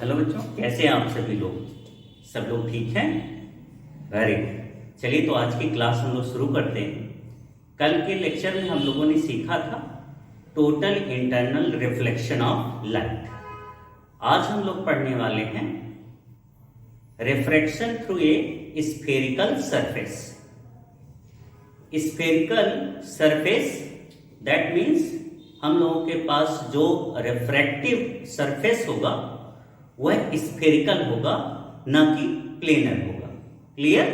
Hello बच्चों, कैसे हैं आप सभी लोग? सब लोग ठीक हैं? Very good. चलिए तो आज की क्लास हम लोग शुरू करते हैं। कल के लेक्चर में हम लोगों ने सीखा था total internal reflection of light. आज हम लोग पढ़ने वाले हैं refraction through a spherical surface. Spherical surface that means हम लोगों के पास जो रिफ्रैक्टिव सरफेस होगा वह स्फेरिकल होगा, ना कि प्लेनर होगा। क्लियर?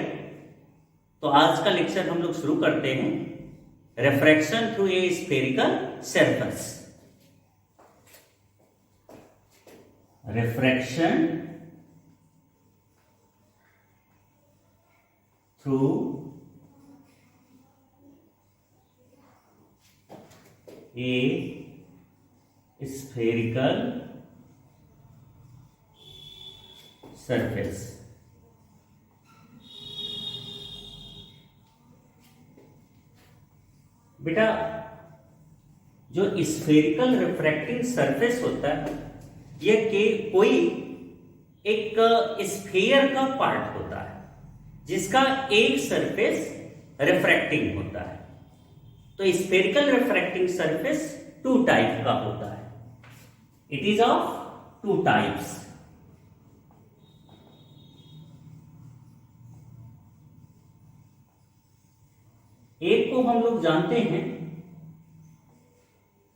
तो आज का लेक्चर हम लोग शुरू करते हैं refraction through a spherical surface. Refraction through a spherical surface. बेटा, जो स्फेरिकल रिफ्रैक्टिंग सरफेस होता है यह के कोई एक स्फीयर का पार्ट होता है जिसका एक सरफेस रिफ्रैक्टिंग होता है। तो spherical refracting surface two type का होता है। It is of two types. एक को हम लोग जानते हैं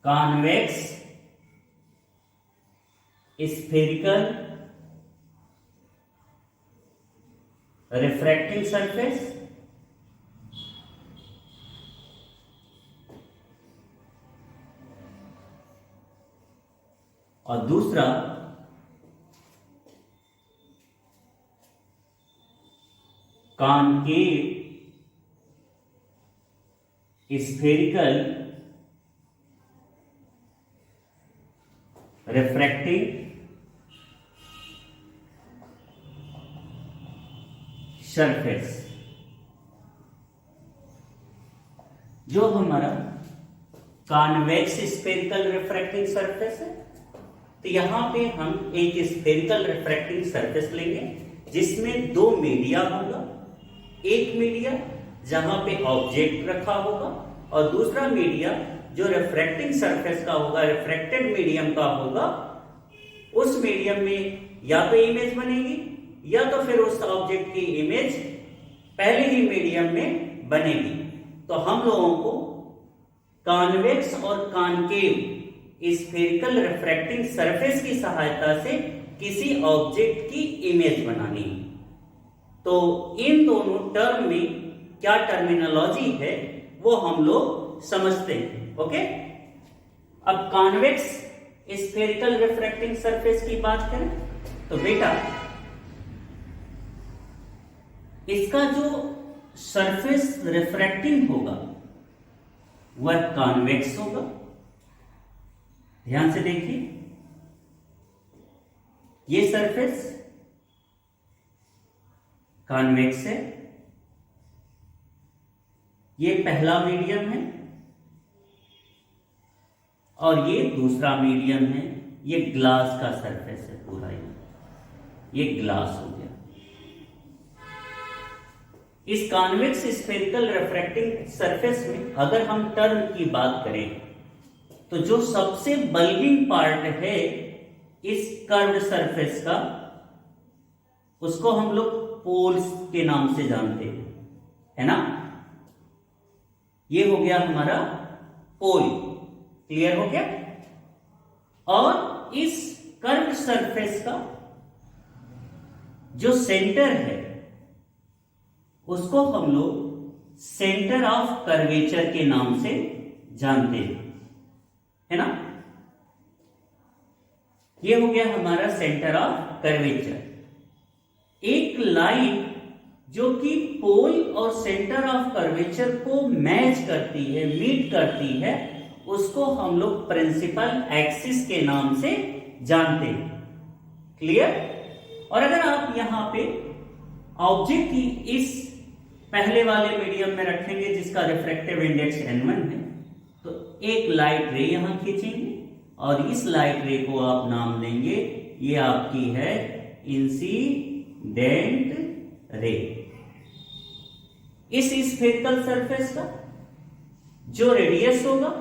कॉन्वेक्स स्फेरिकल रिफ्रैक्टिंग सरफेस, और दूसरा कॉनकेव स्फेरिकल रिफ्रैक्टिंग सरफेस। जो हमारा कॉन्वेक्स स्फेरिकल रिफ्रैक्टिंग सरफेस है, तो यहां पे हम एक स्फेरिकल रिफ्रैक्टिंग सरफेस लेंगे जिसमें दो मीडिया होगा। एक मीडिया जहां पे ऑब्जेक्ट रखा होगा और दूसरा मीडिया जो रिफ्रैक्टिंग सरफेस का होगा, रिफ्रैक्टेड मीडियम का होगा। उस मीडियम में या तो इमेज बनेगी या तो फिर उस ऑब्जेक्ट की इमेज पहले ही मीडियम में बनेगी। तो हम लोगों को कॉन्वेक्स और कॉनकेव स्फेरिकल रिफ्रैक्टिंग सरफेस की सहायता से किसी ऑब्जेक्ट की इमेज बनानी है। तो इन दोनों टर्म में क्या टर्मिनोलॉजी है वो हम लोग समझते हैं। ओके, अब कॉन्वेक्स स्फेरिकल रिफ्रैक्टिंग सरफेस की बात करें तो बेटा, इसका जो सरफेस रिफ्रैक्टिंग होगा वह कॉन्वेक्स होगा। ध्यान से देखिए, ये सरफेस कॉन्वेक्स है, ये पहला मीडियम है और ये दूसरा मीडियम है। ये ग्लास का सरफेस है पूरा, ये ग्लास हो गया। इस कॉन्वेक्स स्फेरिकल रिफ्रैक्टिंग सरफेस में अगर हम टर्म की बात करें तो जो सबसे बल्गिंग पार्ट है इस कर्व्ड सरफेस का, उसको हम लोग पोल्स के नाम से जानते हैं, है ना? ये हो गया हमारा पोल। क्लियर हो गया? और इस कर्व्ड सरफेस का जो सेंटर है उसको हम लोग सेंटर ऑफ कर्वेचर के नाम से जानते हैं, है ना? ये हो गया हमारा सेंटर ऑफ कर्वेचर। एक लाइन जो कि पोल और सेंटर ऑफ कर्वेचर को मैच करती है, मीट करती है, उसको हम लोग प्रिंसिपल एक्सिस के नाम से जानते हैं। क्लियर? और अगर आप यहां पे ऑब्जेक्ट की इस पहले वाले मीडियम में रखेंगे जिसका रिफ्रैक्टिव इंडेक्स n1 है, तो एक लाइट रे यहां खींचेंगे और इस लाइट रे को आप नाम देंगे, ये आपकी है इंसिडेंट रे। इस स्फेरिकल सरफेस का जो रेडियस होगा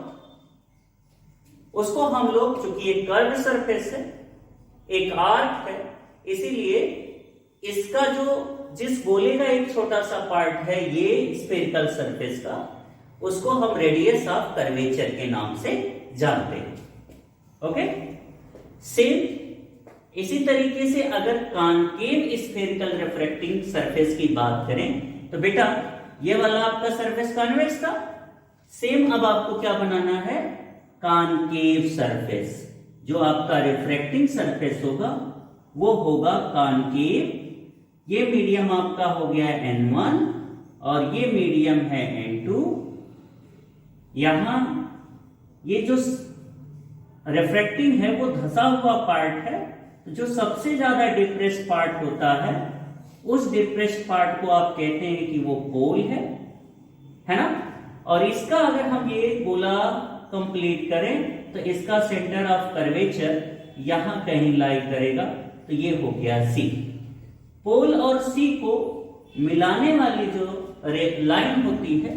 उसको हम लोग, चूंकि एक कर्व सरफेस है, एक आर्क है, इसीलिए इसका जो जिस गोले का एक छोटा सा पार्ट है ये स्फेरिकल सरफेस का, उसको हम रेडियस ऑफ कर्वेचर के नाम से जानते हैं। ओके, सेम इसी तरीके से अगर कॉनकेव स्फेरिकल रिफ्रैक्टिंग सरफेस की बात करें तो बेटा ये वाला आपका सरफेस कॉन्वेक्स था, सेम अब आपको क्या बनाना है, कॉनकेव सरफेस। जो आपका रिफ्रैक्टिंग सरफेस होगा वो होगा कॉनकेव। ये मीडियम आपका हो गया N1 और ये मीडियम है N2। यहां ये जो रिफ्रैक्टिंग है वो धंसा हुआ पार्ट है, तो जो सबसे ज्यादा डिप्रेस्ड पार्ट होता है उस डिप्रेस्ड पार्ट को आप कहते हैं कि वो पोल है ना। और इसका अगर हम ये गोला कंप्लीट करें तो इसका सेंटर ऑफ कर्वेचर यहां कहीं लाई करेगा, तो ये हो गया सी। पोल और सी को मिलाने वाली जो लाइन होती है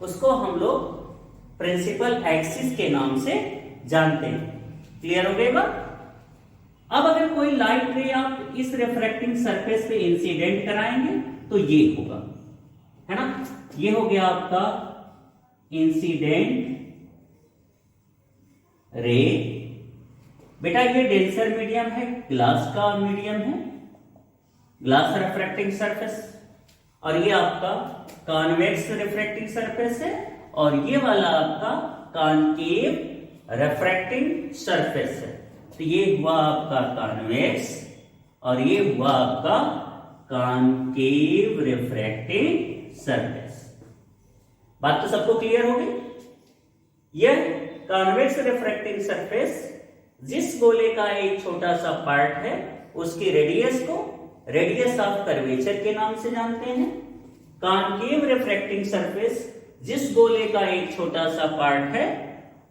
उसको हम लोग प्रिंसिपल एक्सिस के नाम से जानते हैं। क्लियर हो गया? अब अगर कोई लाइट रे आप इस रिफ्रैक्टिंग सरफेस पे इंसिडेंट कराएंगे तो ये होगा, है ना। ये हो गया आपका इंसिडेंट रे। बेटा ये डेंसर मीडियम है, ग्लास का मीडियम है, ग्लास रिफ्रैक्टिंग सरफेस, और ये आपका कॉन्वेक्स रिफ्रैक्टिंग सरफेस है, और ये वाला आपका कॉनकेव रिफ्रैक्टिंग सरफेस है। तो ये हुआ आपका कॉन्वेक्स और ये हुआ आपका कॉनकेव रिफ्रैक्टिंग सरफेस। बात तो सबको क्लियर हो गई? यह कॉन्वेक्स रिफ्रैक्टिंग सरफेस जिस गोले का एक छोटा सा पार्ट है उसकी रेडियस को रेडियस ऑफ कर्वेचर के नाम से जानते हैं। कॉनकेव रिफ्रैक्टिंग सरफेस जिस गोले का एक छोटा सा पार्ट है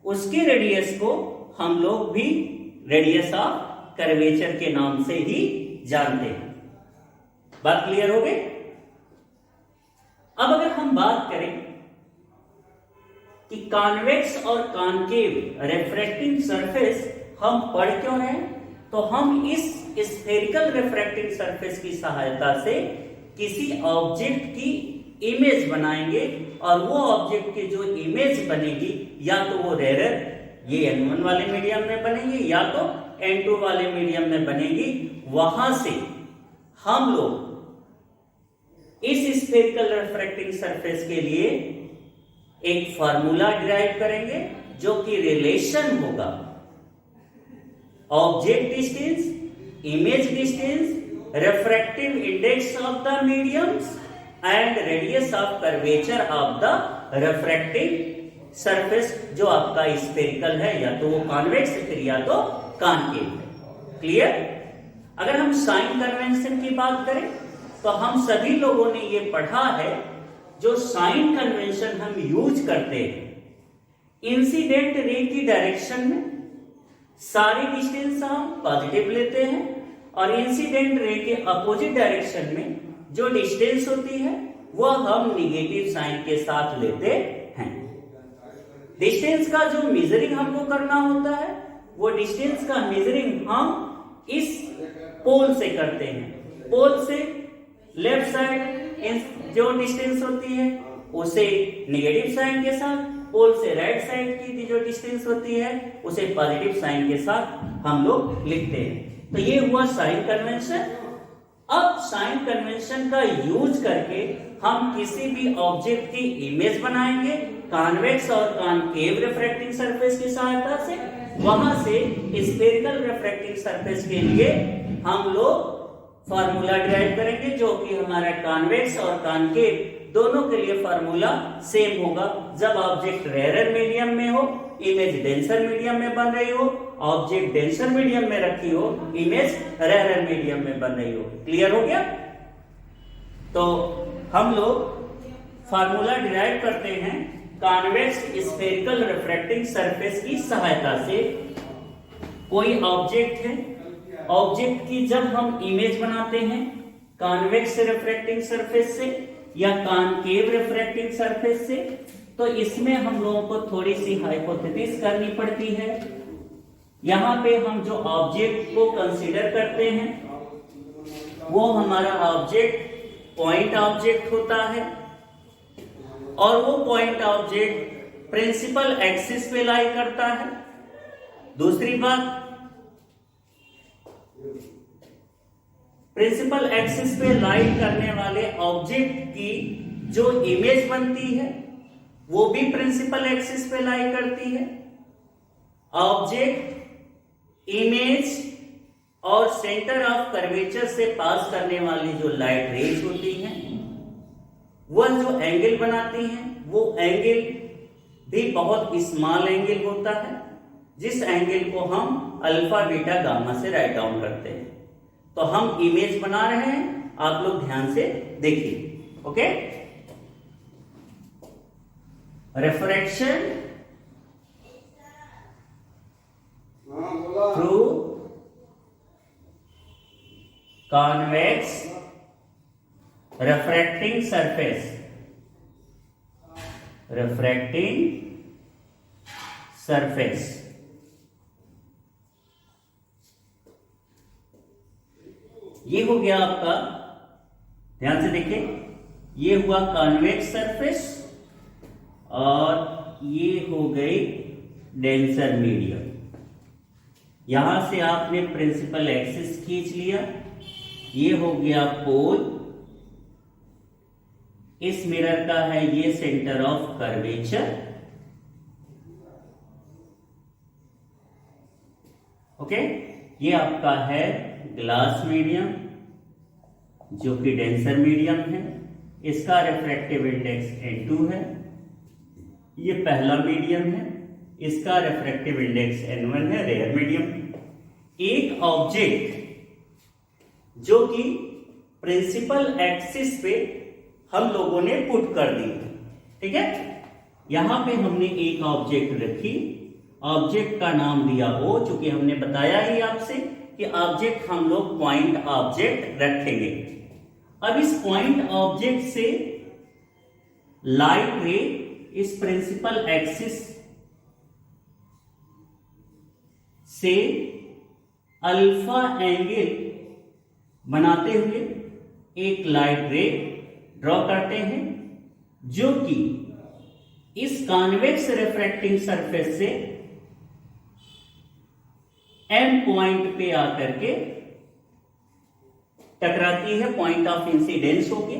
उसके रेडियस को हम लोग भी रेडियस ऑफ कर्वेचर के नाम से ही जानते हैं। बात क्लियर हो गई? अब अगर हम बात करें कि कॉन्वेक्स और कॉनकेव रिफ्रैक्टिंग सरफेस हम पढ़ क्यों रहे हैं, तो हम इस स्फेरिकल रिफ्रैक्टिंग सरफेस की सहायता से किसी ऑब्जेक्ट की इमेज बनाएंगे, और वो ऑब्जेक्ट की जो इमेज बनेगी या तो वो रेयर ये N1 वाले मीडियम में बनेगी या तो N2 वाले मीडियम में बनेगी। वहां से हम लोग इस स्फेरिकल रिफ्रैक्टिंग सरफेस के लिए एक फार्मूला डिराइव करेंगे जो कि रिलेशन होगा object distance, image distance, refractive index of the mediums and radius of curvature of the refractive surface जो आपका स्फेरिकल है, या तो वो कॉन्वेक्स है या तो कॉनकेव है। क्लियर? अगर हम साइन कन्वेंशन की बात करें तो हम सभी लोगों ने ये पढ़ा है, जो साइन कन्वेंशन हम यूज करते हैं इंसिडेंट रे की डायरेक्शन में सारी डिस्टेंस हम पॉजिटिव लेते हैं, और इंसिडेंट रे के अपोजिट डायरेक्शन में जो डिस्टेंस होती है वह हम निगेटिव साइन के साथ लेते हैं। डिस्टेंस का जो मेजरिंग हमको करना होता है वो डिस्टेंस का मेजरिंग हम इस पोल से करते हैं। पोल से लेफ्ट साइड जो डिस्टेंस होती है उसे नेगेटिव साइन के साथ, पोल से राइट साइड की जो डिस्टेंस होती है उसे पॉजिटिव साइन के साथ हम लोग लिखते हैं। तो ये हुआ साइन कन्वेंशन। अब साइन कन्वेंशन का यूज करके हम किसी भी ऑब्जेक्ट की इमेज बनाएंगे कॉन्वेक्स और कॉनकेव रिफ्रैक्टिंग सरफेस की सहायता से। वहां से स्फेरिकल रिफ्रैक्टिंग सरफेस के लिए हम लोग फार्मूला डिराइव करेंगे, जो कि हमारा कॉन्वेक्स और कॉनकेव दोनों के लिए फार्मूला सेम होगा। जब ऑब्जेक्ट रेयर मीडियम में हो, इमेज डेंसर मीडियम में बन रही हो, ऑब्जेक्ट डेंसर मीडियम में रखी हो, इमेज रेयर मीडियम में बन रही हो। क्लियर हो गया? तो हम लोग फार्मूला डिराइव करते हैं कॉन्वेक्स स्फेरिकल रिफ्रैक्टिंग सरफेस की सहायता से। कोई ऑब्जेक्ट है, ऑब्जेक्ट की जब हम इमेज बनाते हैं कॉन्वेक्स रिफ्रैक्टिंग सरफेस से या कॉनकेव रिफ्रैक्टिंग सरफेस से, तो इसमें हम लोगों को थोड़ी सी हाइपोथेसिस करनी पड़ती है। यहां पे हम जो ऑब्जेक्ट को कंसीडर करते हैं वो हमारा ऑब्जेक्ट पॉइंट ऑब्जेक्ट होता है, और वो पॉइंट ऑब्जेक्ट प्रिंसिपल एक्सिस पे लाई करता है। दूसरी बात, प्रिंसिपल एक्सिस पे लाई करने वाले ऑब्जेक्ट की जो इमेज बनती है वो भी प्रिंसिपल एक्सिस पे लाई करती है। ऑब्जेक्ट, इमेज और सेंटर ऑफ कर्वेचर से पास करने वाली जो लाइट रेज होती हैं वह जो एंगल बनाती हैं वो एंगल भी बहुत स्मॉल एंगल होता है, जिस एंगल को हम अल्फा बीटा गामा से राइट डाउन करते हैं। तो हम इमेज बना रहे हैं, आप लोग ध्यान से देखिए। Okay, refraction through convex refracting surface, refracting surface. ये हो गया आपका, ध्यान से देखिए, ये हुआ कॉन्वेक्स सरफेस और ये हो गई डेंसर मीडियम। यहां से आपने प्रिंसिपल एक्सिस खींच लिया, ये हो गया पोल, इस मिरर का है ये सेंटर ऑफ कर्वेचर। ओके, ये आपका है ग्लास मीडियम जो कि डेंसर मीडियम है, इसका रिफ्रैक्टिव इंडेक्स N2 है। ये पहला मीडियम है, इसका रिफ्रैक्टिव इंडेक्स N1 है, रेयर मीडियम। एक ऑब्जेक्ट जो कि प्रिंसिपल एक्सिस पे हम लोगों ने पुट कर दी, ठीक है। यहां पे हमने एक ऑब्जेक्ट रखी, ऑब्जेक्ट का नाम दिया O, चूंकि हमने बताया ही आपसे कि ऑब्जेक्ट हम लोग पॉइंट ऑब्जेक्ट रखेंगे। अब इस पॉइंट ऑब्जेक्ट से लाइट रे इस प्रिंसिपल एक्सिस से अल्फा एंगल बनाते हुए एक लाइट रे ड्रॉ करते हैं, जो कि इस कॉन्वेक्स रिफ्रैक्टिंग सरफेस से M पॉइंट पे आकर के टकराती है, पॉइंट ऑफ इंसिडेंस हो गया।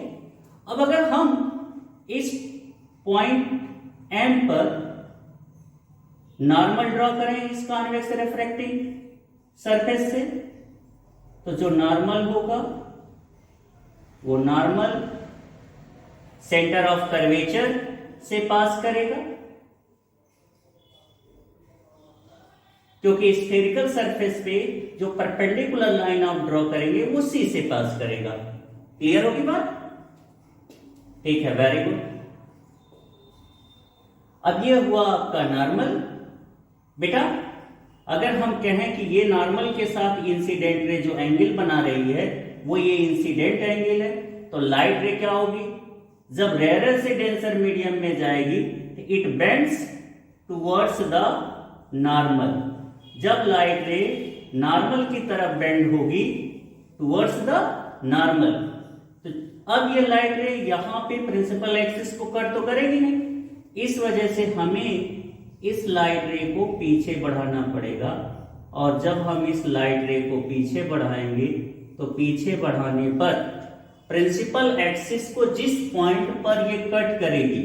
अब अगर हम इस पॉइंट M पर नॉर्मल ड्रॉ करें इस कॉन्वेक्स रिफ्रैक्टिंग सरफेस से, तो जो नॉर्मल होगा वो नॉर्मल सेंटर ऑफ कर्वेचर से पास करेगा, क्योंकि स्फेरिकल सरफेस पे जो परपेंडिकुलर लाइन आप ड्रॉ करेंगे वो C से पास करेगा। क्लियर होगी बात? ठीक है, वेरी गुड। अब ये हुआ आपका नॉर्मल। बेटा अगर हम कहें कि ये नॉर्मल के साथ इंसिडेंट रे जो एंगल बना रही है वो ये इंसिडेंट एंगल है, तो लाइट रे क्या होगी? जब रेयर से डेंसर मीडियम में जाएगी it bends towards the normal. जब लाइट रे नॉर्मल की तरफ बेंड होगी टुवर्ड्स द नॉर्मल, तो अब ये लाइट रे यहां पे प्रिंसिपल एक्सिस को कट तो करेगी नहीं, इस वजह से हमें इस लाइट रे को पीछे बढ़ाना पड़ेगा। और जब हम इस लाइट रे को पीछे बढ़ाएंगे तो पीछे बढ़ाने पर प्रिंसिपल एक्सिस को जिस पॉइंट पर ये कट करेगी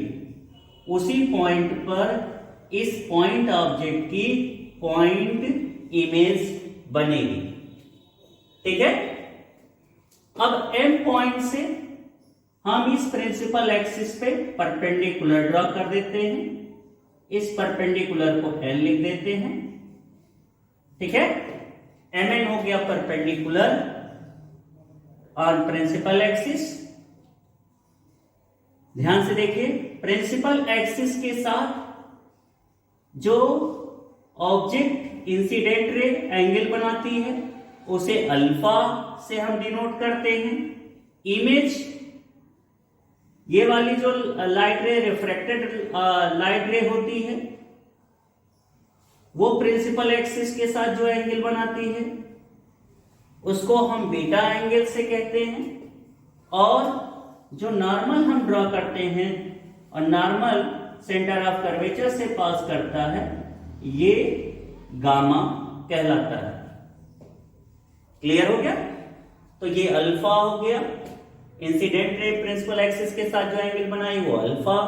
उसी पॉइंट पर इस पॉइंट ऑब्जेक्ट की पॉइंट इमेज बनेगी, ठीक है। अब M पॉइंट से हम इस प्रिंसिपल एक्सिस पे परपेंडिकुलर ड्रॉ कर देते हैं, इस परपेंडिकुलर को L लिख देते हैं, ठीक है। MN हो गया परपेंडिकुलर ऑन प्रिंसिपल एक्सिस। ध्यान से देखिए, प्रिंसिपल एक्सिस के साथ जो ऑब्जेक्ट इंसिडेंट रे एंगल बनाती है, उसे अल्फा से हम डिनोट करते हैं। इमेज, ये वाली जो लाइट रे, रिफ्रैक्टेड लाइट रे होती है, वो प्रिंसिपल एक्सिस के साथ जो एंगल बनाती है उसको हम बीटा एंगल से कहते हैं। और जो नॉर्मल हम ड्रॉ करते हैं और नॉर्मल सेंटर ऑफ कर्वेचर से पास करता है, ये गामा कहलाता है। क्लियर हो गया? तो ये अल्फा हो गया, इंसिडेंट रे प्रिंसिपल एक्सिस के साथ जो एंगल बनाई वो अल्फा,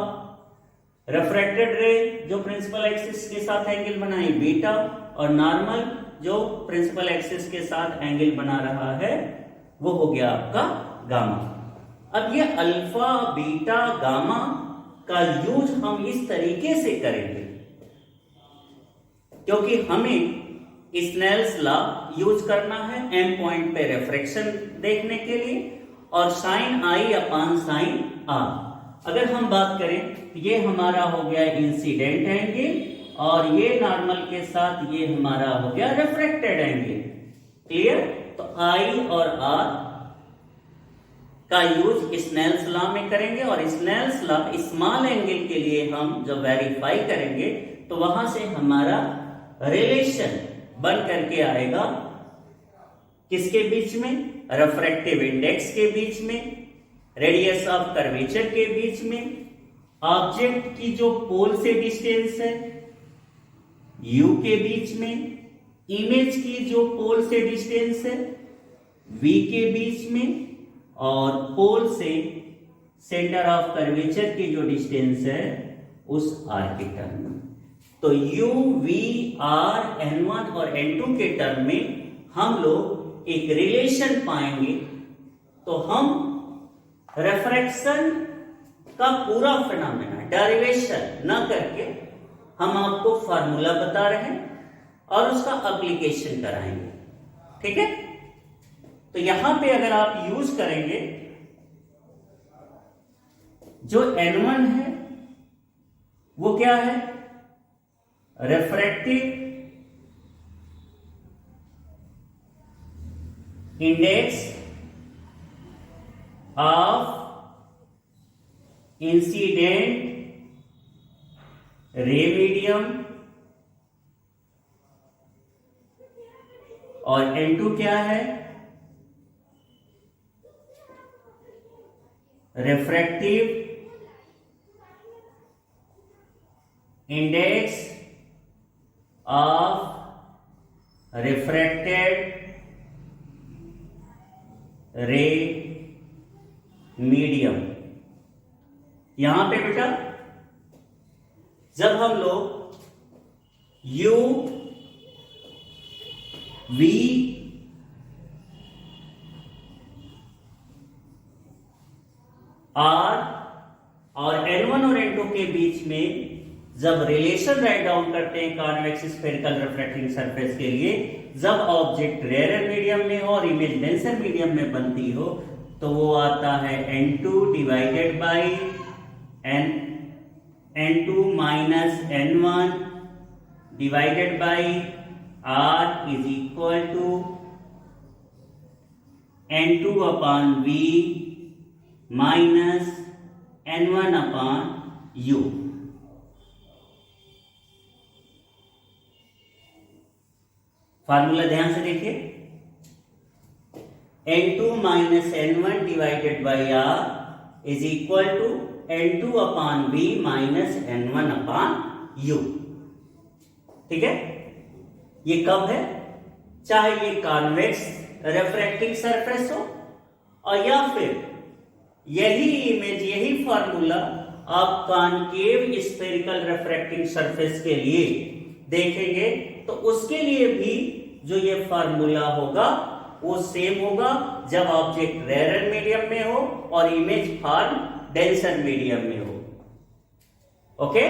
रिफ्रैक्टेड रे जो प्रिंसिपल एक्सिस के साथ एंगल बनाई बीटा, और नॉर्मल जो प्रिंसिपल एक्सिस के साथ एंगल बना रहा है वो हो गया आपका गामा। अब ये अल्फा बीटा गामा का यूज हम इस तरीके से करेंगे क्योंकि हमें स्नेल्स लॉ यूज करना है एम पॉइंट पे रिफ्रैक्शन देखने के लिए, और sine I upon sine R. अगर हम बात करें, ये हमारा हो गया इंसिडेंट एंगल और ये नॉर्मल के साथ ये हमारा हो गया रिफ्रैक्टेड एंगल। क्लियर? तो आई और आर का यूज स्नेल्स लॉ में करेंगे, और स्नेल्स लॉ स्मॉल एंगल के लिए हम जब वेरीफाई करेंगे तो वहां से हमारा रिलेशन बन करके आएगा किसके बीच में? रिफ्रैक्टिव इंडेक्स के बीच में, रेडियस ऑफ कर्वेचर के बीच में, ऑब्जेक्ट की जो पोल से डिस्टेंस है u के बीच में, इमेज की जो पोल से डिस्टेंस है v के बीच में, और पोल से सेंटर ऑफ कर्वेचर की जो डिस्टेंस है उस r के टर्म में। तो u, v, r, n1 और n2 के टर्म में हम लोग एक रिलेशन पाएंगे। तो हम रिफ्रैक्शन का पूरा फिनोमेना डेरिवेशन न करके हम आपको फार्मूला बता रहे हैं और उसका एप्लीकेशन कराएंगे। ठीक है? तो यहां पे अगर आप यूज करेंगे, जो n1 है वो क्या है? Refractive index of incident ray medium, और n2 क्या है? रिफ्रैक्टिव इंडेक्स ऑफ रिफ्रैक्टेड रे मीडियम। यहां पे बेटा जब हम लोग u, v, r और n1 और n2 के बीच में जब रिलेशन राइट डाउन करते हैं कॉन्वेक्स स्फेरिकल रिफ्रैक्टिंग सरफेस के लिए, जब ऑब्जेक्ट रेयर मीडियम में हो और इमेज डेंसर मीडियम में बनती हो, तो वो आता है n2 divided by n2 minus n1 divided by r is equal to n2 upon v minus n1 upon u। Formula ध्यान से देखिए, n2 minus n1 divided by r is equal to n2 upon v minus n1 upon u। ठीक है? ये कब है? चाहे ये कॉन्वेक्स रिफ्रैक्टिंग सरफेस हो और या फिर यही इमेज, यही फार्मूला आप कॉनकेव स्फेरिकल रिफ्रैक्टिंग सरफेस के लिए देखेंगे, तो उसके लिए भी जो ये फार्मूला होगा वो सेम होगा जब ऑब्जेक्ट रेयर मीडियम में हो और इमेज फॉर्म डेंसर मीडियम में हो। ओके?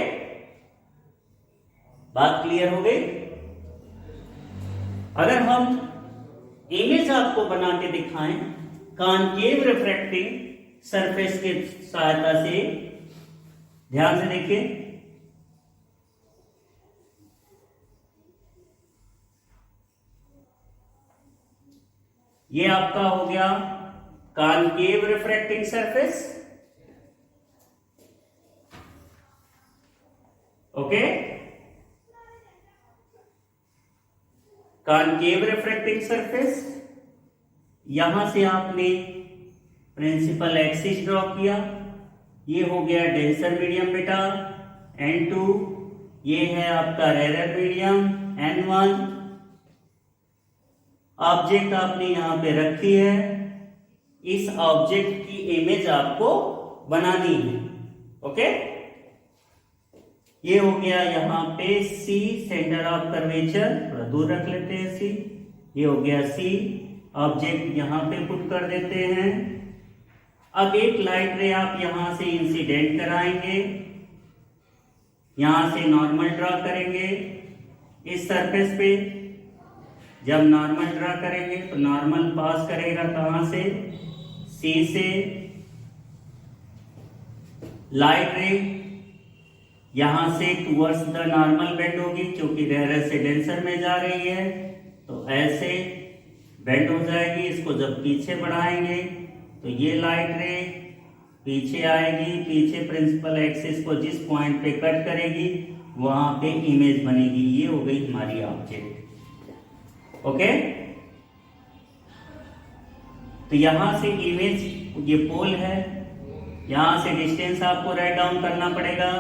बात क्लियर हो गई? अगर हम इमेज आपको बना के दिखाएं कॉनकेव रिफ्रैक्टिंग सरफेस के सहायता से, ध्यान से देखिए, ये आपका हो गया concave refracting surface. Okay, concave refracting surface. यहां से आपने प्रिंसिपल एक्सिस ड्रॉ किया, ये हो गया डेंसर मीडियम बेटा N2, ये है आपका रेयर मीडियम N1। ऑब्जेक्ट आपने यहां पे रखी है, इस ऑब्जेक्ट की इमेज आपको बनानी है। ओके, ये हो गया यहां पे C, सेंटर ऑफ कर्वेचर, थोड़ा दूर रख लेते हैं C। ये हो गया C, ऑब्जेक्ट यहां पे पुट कर देते हैं। अब एक लाइट रे आप यहां से इंसिडेंट कराएंगे, यहां से नॉर्मल ड्रॉ करेंगे इस सरफेस पे। जब नॉर्मल ड्रॉ करेंगे तो नॉर्मल पास करेगा कहां से, C से। लाइट रे यहां से टूवर्ड्स द नॉर्मल बेंड होगी, क्योंकि रेयर से डेंसर में जा रही है, तो ऐसे बेंड हो जाएगी। इसको जब पीछे बढ़ाएंगे तो ये लाइट रे पीछे आएगी, पीछे प्रिंसिपल एक्सिस को जिस पॉइंट पे कट करेगी वहां पे इमेज बनेगी। ये हो गई हमारी ऑब्जेक्ट। ओके, तो यहां से इमेज, ये पोल है, यहां से डिस्टेंस आपको राइट डाउन करना पड़ेगा।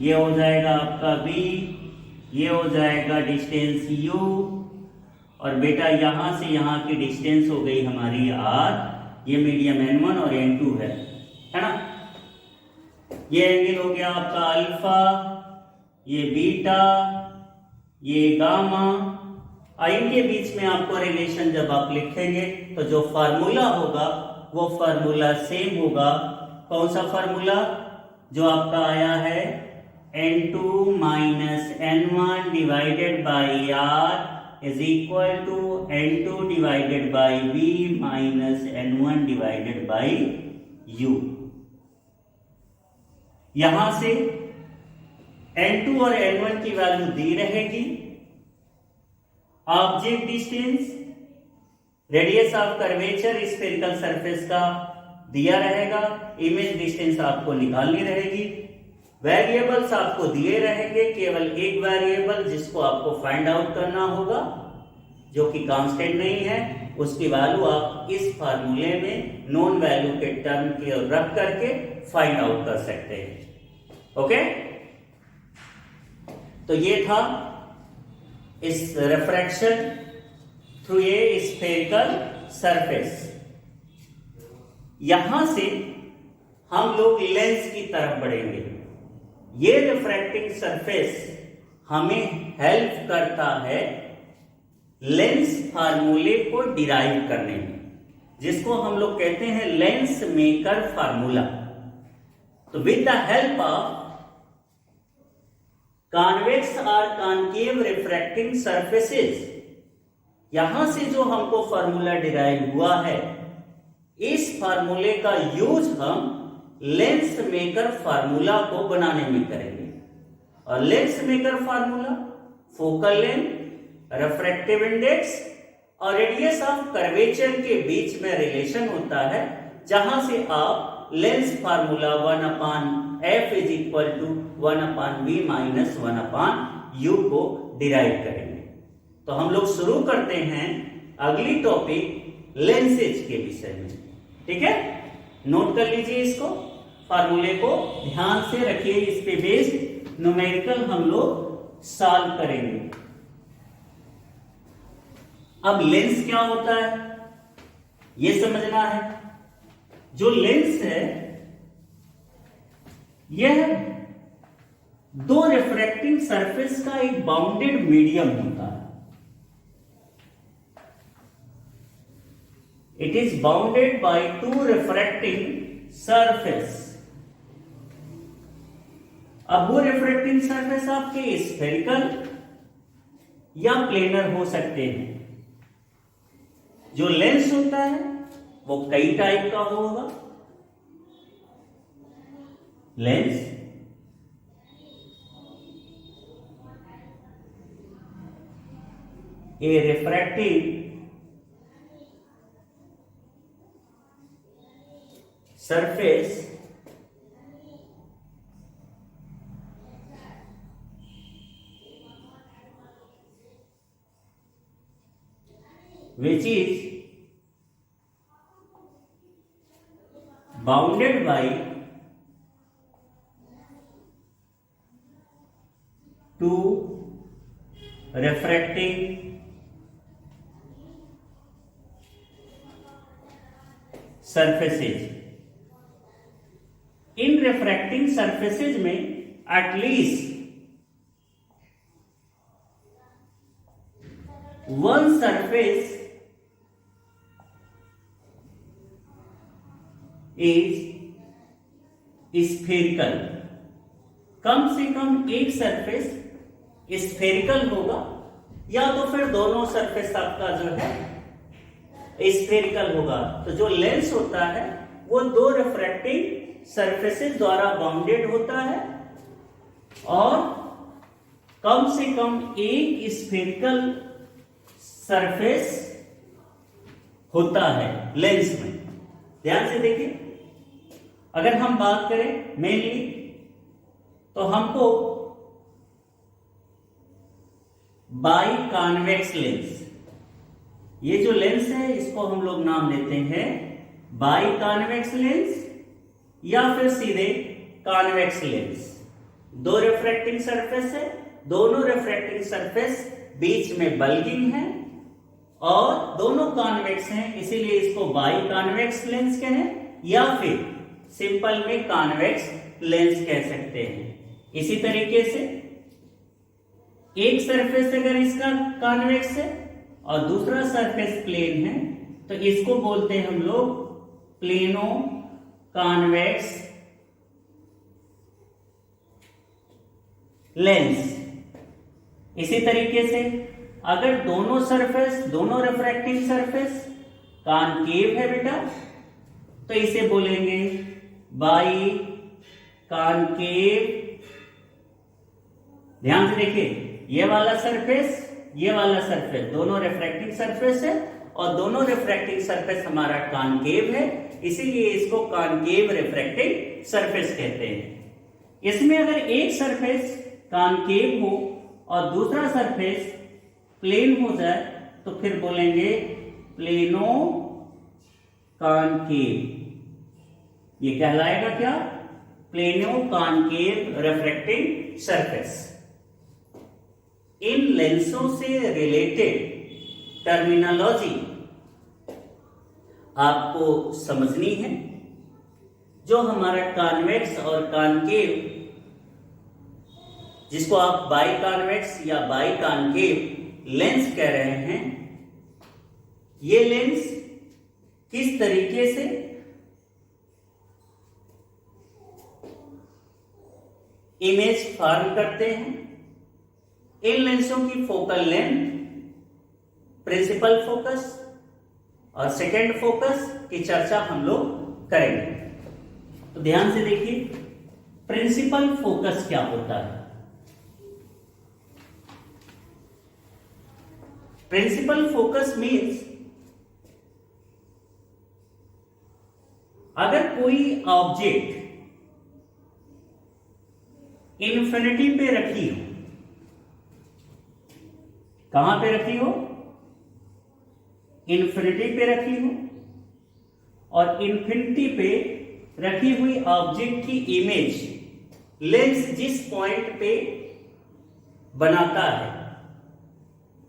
ये हो जाएगा आपका B, ये हो जाएगा डिस्टेंस U, और बेटा यहां से यहां की डिस्टेंस हो गई हमारी R। ये मीडियम N1 और N2 है ना। ये एंगल हो गया आपका अल्फा, ये बीटा, ये गामा। इनके बीच में आपको रिलेशन जब आप लिखेंगे तो जो फार्मूला होगा वो फार्मूला सेम होगा। कौन सा फार्मूला? जो आपका आया है N2 minus N1 divided by R is equal to N2 divided by V minus N1 divided by U। यहां से N2 और N1 की वैल्यू दी रहेगी, object distance, radius of curvature spherical surface का दिया रहेगा, इमेज डिस्टेंस आपको निकालनी रहेगी। वेरिएबल्स आपको दिए रहेंगे, केवल एक वेरिएबल जिसको आपको फाइंड आउट करना होगा, जो कि कांस्टेंट नहीं है, उसकी वैल्यू आप इस फार्मूले में नॉन वैल्यू के टर्म की ओर रख करके फाइंड आउट कर सकते हैं। ओके, तो ये था इस refraction through a spherical surface. यहां से हम लोग लेंस की तरफ बढ़ेंगे। ये रिफ्रैक्टिंग सरफेस हमें हेल्प करता है लेंस फार्मूले को डिराइव करने में, जिसको हम लोग कहते हैं लेंस मेकर फार्मूला। तो with the help of convex और कॉनकेव रिफ्रैक्टिंग सरफेसेस, यहां से जो हमको फार्मूला डिराइव हुआ है, इस फार्मूले का यूज हम लेंस मेकर फार्मूला को बनाने में करेंगे। और lens maker formula focal length, refractive index और रेडियस ऑफ कर्वेचर के बीच में रिलेशन होता है, जहां से आप lens formula 1/f is equal to 1/v minus 1/u को डिराइव करेंगे। तो हम लोग शुरू करते हैं अगली टॉपिक लेंसेज के विषय में। ठीक है, नोट कर लीजिए इसको, फार्मूले को ध्यान से रखिए, इस पे बेस्ड न्यूमेरिकल हम लोग सॉल्व करेंगे। अब लेंस क्या होता है यह समझना है। जो लेंस है यह दो रिफ्रैक्टिंग सरफेस का एक बाउंडेड मीडियम होता है। It is bounded by two refracting surface. अब वो रिफ्रैक्टिंग सरफेस आपके स्फेरिकल या प्लेनर हो सकते हैं। जो लेंस होता है वो कई टाइप का होगा। Lens A refractive surface which is bounded by two refracting surfaces. In refracting surfaces में at least one surface is spherical. कम से कम एक सरफेस स्फेरिकल होगा, या तो फिर दोनों सरफेस आपका जो है स्फेरिकल होगा। तो जो लेंस होता है वो दो रिफ्रैक्टिंग सरफेसेस द्वारा बाउंडेड होता है और कम से कम एक स्फेरिकल सरफेस होता है लेंस में। ध्यान से देखिए, अगर हम बात करें मेनली तो हमको बाई कॉन्वेक्स लेंस, ये जो लेंस है इसको हम लोग नाम देते हैं बाई कॉन्वेक्स लेंस या फिर सीधे कॉन्वेक्स लेंस। दो रिफ्रैक्टिंग सरफेस है, दोनों रिफ्रैक्टिंग सरफेस बीच में बल्गिंग है और दोनों कॉन्वेक्स हैं, इसीलिए इसको बाई कॉन्वेक्स लेंस कहें या फिर सिंपल में कॉन्वेक्स लेंस कह सकते हैं। इसी तरीके से एक सरफेस अगर इसका कॉन्वेक्स है और दूसरा सरफेस प्लेन है तो इसको बोलते हैं हम लोग प्लेनो कॉन्वेक्स लेंस। इसी तरीके से अगर दोनों सरफेस, दोनों रिफ्रैक्टिंग सरफेस कॉनकेव है बेटा तो इसे बोलेंगे बाई कॉनकेव। ध्यान से देखिए, ये वाला सरफेस, ये वाला सरफेस दोनों रिफ्रैक्टिंग सरफेस है और दोनों रिफ्रैक्टिंग सरफेस हमारा कॉनकेव है, इसीलिए इसको कॉनकेव रिफ्रैक्टिंग सरफेस कहते हैं। इसमें अगर एक सरफेस कॉनकेव हो और दूसरा सरफेस प्लेन हो जाए तो फिर बोलेंगे प्लेनो कॉनकेव। ये कहलाएगा क्या? Plano concave refracting surface. इन लेंसों से रिलेटेड टर्मिनोलॉजी आपको समझनी है। जो हमारा कॉन्वेक्स और कॉनकेव, जिसको आप बाई कॉन्वेक्स या बाई कॉनकेव लेंस कह रहे हैं, ये लेंस किस तरीके से इमेज फॉर्म करते हैं। इन लेंसों की फोकल लेंथ, प्रिंसिपल फोकस और सेकेंड फोकस की चर्चा हम लोग करेंगे। तो ध्यान से देखिए, प्रिंसिपल फोकस क्या होता है। प्रिंसिपल फोकस मीन्स अगर कोई ऑब्जेक्ट इन्फिनिटी पे रखी हो, कहां पे रखी हो? इन्फिनिटी पे रखी हो, और इन्फिनिटी पे रखी हुई ऑब्जेक्ट की इमेज लेंस जिस पॉइंट पे बनाता है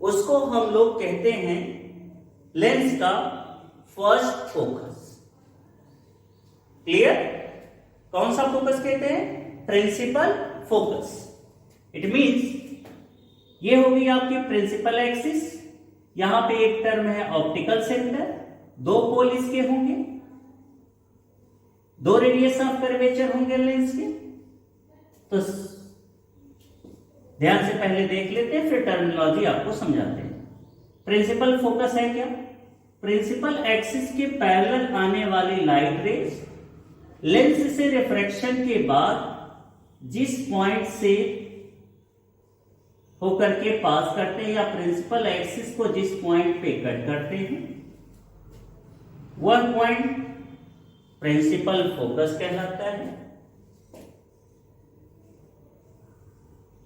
उसको हम लोग कहते हैं लेंस का फर्स्ट फोकस। क्लियर? कौन सा फोकस कहते हैं? Principal focus. इट मींस ये होगी आपकी प्रिंसिपल एक्सिस, यहां पे एक टर्म है ऑप्टिकल सेंटर, दो पोल इसके होंगे, दो रेडियस ऑफ कर्वेचर होंगे लेंस के। तो ध्यान से पहले देख लेते हैं, फिर टर्मिनोलॉजी आपको समझाते हैं। प्रिंसिपल फोकस है क्या? प्रिंसिपल एक्सिस के पैरेलल आने वाली लाइट रेज लेंस से रिफ्रैक्शन के बाद जिस पॉइंट से होकर के पास करते हैं या प्रिंसिपल एक्सिस को जिस पॉइंट पे कट करते हैं, वह पॉइंट प्रिंसिपल फोकस कहलाता है।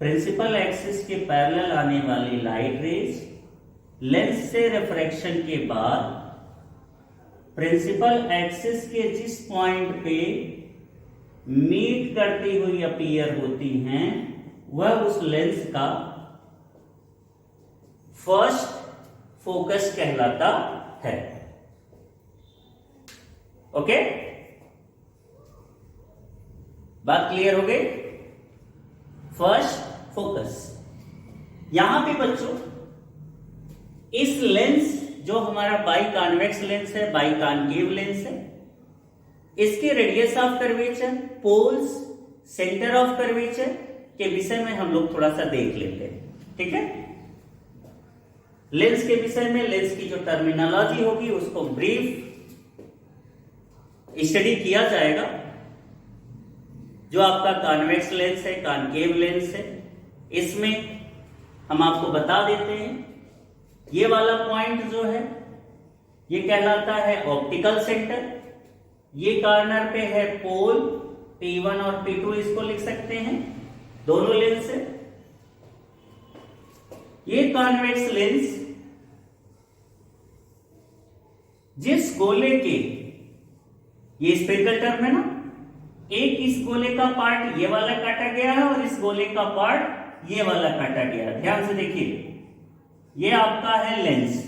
प्रिंसिपल एक्सिस के पैरेलल आने वाली लाइट रेज लेंस से रिफ्रैक्शन के बाद प्रिंसिपल एक्सिस के जिस पॉइंट पे मीट करती हुई अपीयर होती हैं वह उस लेंस का फर्स्ट फोकस कहलाता है। ओके, बात क्लियर हो गई? First focus. यहां पे बच्चों इस लेंस जो हमारा बाई कॉन्वेक्स लेंस है, बाई कॉन्केव लेंस है, इसके radius of curvature, poles, centre of curvature के विषय में हम लोग थोड़ा सा देख लेते हैं। ठीक है, लेंस के विषय में लेंस की जो टर्मिनोलॉजी होगी उसको ब्रीफ स्टडी किया जाएगा। जो आपका कॉन्वेक्स लेंस है, कॉन्केव लेंस है, इसमें हम आपको बता देते हैं ये वाला पॉइंट जो है ये कहलाता है ऑप्टिकल सेंटर। ये कॉर्नर पे है पोल P1 और P2, इसको लिख सकते हैं, दोनों लेंस है। ये कॉन्वेक्स लेंस जिस गोले के, ये स्फेरिकल टर्म है ना, एक इस गोले का पार्ट ये वाला काटा गया है और इस गोले का पार्ट ये वाला काटा गया है। ध्यान से देखिए, ये आपका है लेंस,